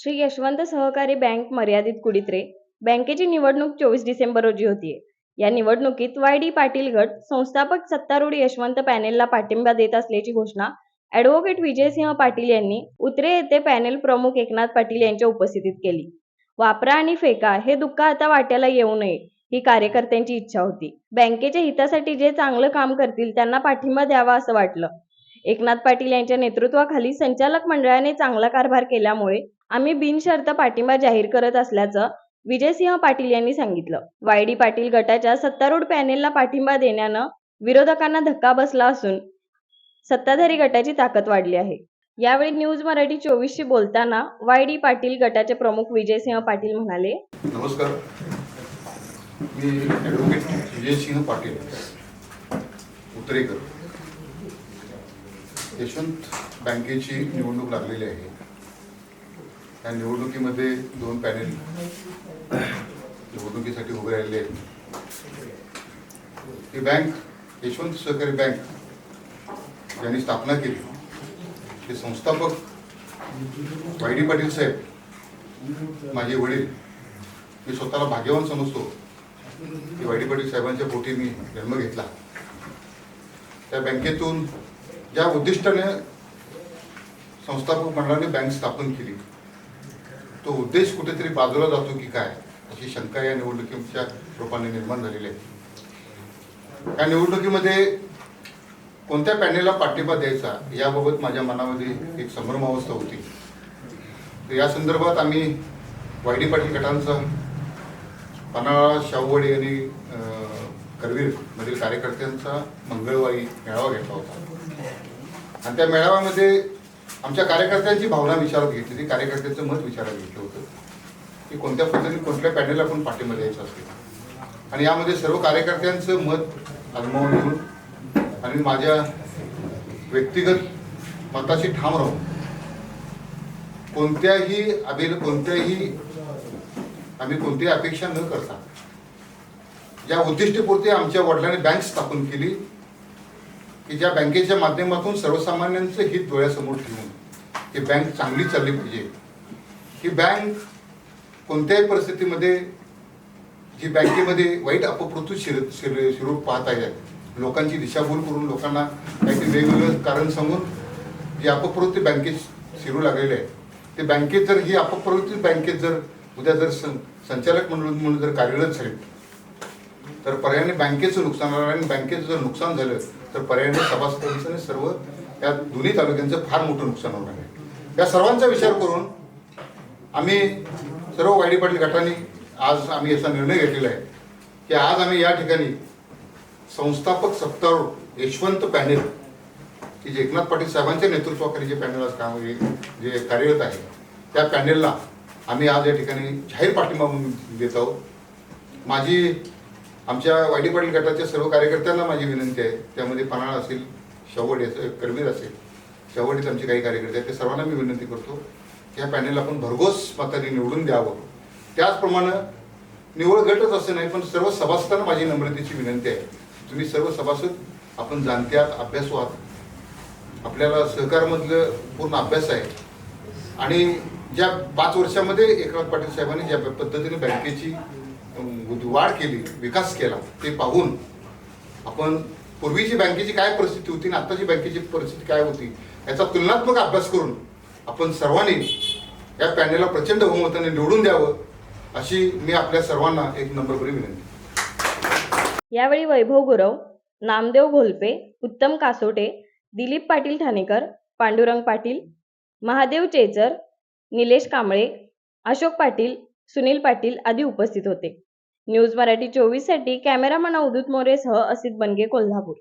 श्री यशवंत सहकारी बँक मर्यादित कुडित्रे बँकेची निवडणूक 24 डिसेंबर रोजी होतीये. या निवडणुकीत वाय.डी. पाटील गट संस्थापक सत्तारूढ यशवंत पॅनेलला पाठिंबा देत असल्याची घोषणा ॲडव्होकेट विजयसिंह पाटील यांनी उतरे येथे पॅनेल प्रमुख एकनाथ पाटील यांच्या उपस्थितीत केली. वापरा आणि फेका हे दुःख आता वाट्याला येऊ नये ही कार्यकर्त्यांची इच्छा होती. बँकेच्या हितासाठी जे चांगलं काम करतील त्यांना पाठिंबा द्यावा असं वाटलं. एकनाथ पाटील यांच्या नेतृत्वाखाली संचालक मंडळाने चांगला कारभार केल्यामुळे आम्ही बिनशर्त पाठिंबा जाहीर करत असल्याचं विजयसिंह पाटील यांनी सांगितलं. वाय.डी. पाटील गटाच्या सत्तारूढ पॅनेलला पाठिंबा देण्यानं विरोधकांना धक्का बसला असून सत्ताधारी गटाची ताकद वाढली आहे. यावेळी न्यूज मराठी 24शी बोलताना वाय.डी. पाटील गटाचे प्रमुख विजयसिंह पाटील म्हणाले, नमस्कार, मी ॲडव्होकेट विजयसिंह पाटील उतरेकर. यशवंत बँकेची निवडणूक लागलेली आहे. या निवडणुकीमध्ये 2 पॅनेल निवडणुकीसाठी उभे राहिलेले आहेत. ही बँक यशवंत सहकारी बँक यांनी स्थापना केली. ते संस्थापक वाय.डी. पाटील साहेब, माझे वडील. मी स्वतःला भाग्यवान समजतो की वाय.डी. पाटील साहेबांच्या पोटी मी जन्म घेतला. त्या बँकेतून ज्या उद्दिष्टाने संस्थापक मंडळाने बँक स्थापन केली तो उद्देश कुठेतरी बाजूला जातो की काय अशी शंका या निवडणुकीच्या रूपाने निर्माण झालेली आहे. या निवडणुकीमध्ये कोणत्या पॅनेलला पाठिंबा द्यायचा याबाबत माझ्या मनामध्ये एक संभ्रमावस्था होती. तर या संदर्भात आम्ही वाय.डी. पाटील गटांचा पन्हाळा, शाहूवाडी आणि करवीर मधील कार्यकर्त्यांचा मंगळवारी मेळावा घेतला होता. आणि त्या मेळाव्यामध्ये आमच्या कार्यकर्त्यांची भावना विचारात घेतली होती, कार्यकर्त्यांचं मत विचारात घेतलं होतं की कोणत्या पद्धतीने कोणत्या पॅनेलला आपण पाठिंबा द्यायचा असेल. आणि यामध्ये सर्व कार्यकर्त्यांचं मत अजमावून घेऊन आणि माझ्या व्यक्तिगत मताशी ठाम राहून आम्ही कोणतीही अपेक्षा न करता ज्या उद्दिष्टपूर्ती आमच्या वडिलांनी बँक स्थापन केली की ज्या बँकेच्या माध्यमातून सर्वसामान्यांचं हित डोळ्यासमोर ठेवून ही बँक चांगली चालली पाहिजे. ही बँक कोणत्याही परिस्थितीमध्ये जी बँकेमध्ये वाईट अपप्रवृत्ती शिरू पाहत आहेत, लोकांची दिशाभूल करून लोकांना काहीतरी वेगवेगळं कारण सांगून जी अपप्रवृत्ती बँकेत शिरू लागलेली आहे, ते बँकेत जर ही अपप्रवृत्ती बँकेत जर उद्या जर संचालक मंडळ म्हणून जर कार्यरत झाले तर पर्यायाने बँकेचं नुकसान होणार. आणि बँकेचं जर नुकसान झालं तर पर्यायाने सभासदांचं आणि सर्व या दोन्ही तालुक्यांचं फार मोठं नुकसान होणार आहे. या सर्वांचा विचार करून आम्ही सर्व वाय.डी. पाटील गटांनी आज आम्ही असा निर्णय घेतलेला आहे की आज आम्ही या ठिकाणी संस्थापक सत्तारूढ यशवंत पॅनेल की जे एकनाथ पाटील साहेबांच्या नेतृत्वाखाली जे पॅनेल काम जे कार्यरत आहे त्या पॅनेलला आम्ही आज या ठिकाणी जाहीर पाठिंबा देत आहोत. आमच्या वाय.डी. पाटील गटाच्या सर्व कार्यकर्त्यांना माझी विनंती आहे, त्यामध्ये पन्हाळा असेल, शाहूवाडी असेल, करवीर असेल, शाहूवाडीत आमचे काही कार्यकर्ते आहेत, ते सर्वांना मी विनंती करतो की ह्या पॅनेलला आपण भरघोस मताने निवडून द्यावं. त्याचप्रमाणे निवड गटच असं नाही पण सर्व सभासदांना माझी नम्रतेची विनंती आहे, तुम्ही सर्व सभासद आपण जाणते आहात, अभ्यासू आहात, आपल्याला सहकारमधलं पूर्ण अभ्यास आहे. आणि ज्या 5 वर्षामध्ये एकनाथ पाटील साहेबांनी ज्या पद्धतीने बँकेची वाढ केली, विकास केला, ते पाहून आपण पूर्वीची बँकेची काय परिस्थिती होती आणि आत्ताची बँकेची परिस्थिती काय होती याचा तुलनात्मक अभ्यास करून आपण सर्वांनी या पॅनेलला प्रचंड बहुमताने निवडून द्यावं अशी मी आपल्या सर्वांना एक नम्रपणे विनंती. यावेळी वैभव गुरव, नामदेव घोलपे, उत्तम कासोटे, दिलीप पाटील ठाणेकर, पांडुरंग पाटील, महादेव चेचर, निलेश कांबळे, अशोक पाटील, सुनील पाटील आदी उपस्थित होते. न्यूज मराठी 24 साठी कॅमेरामन अवधूत मोरेसह असित बनगे, कोल्हापूर.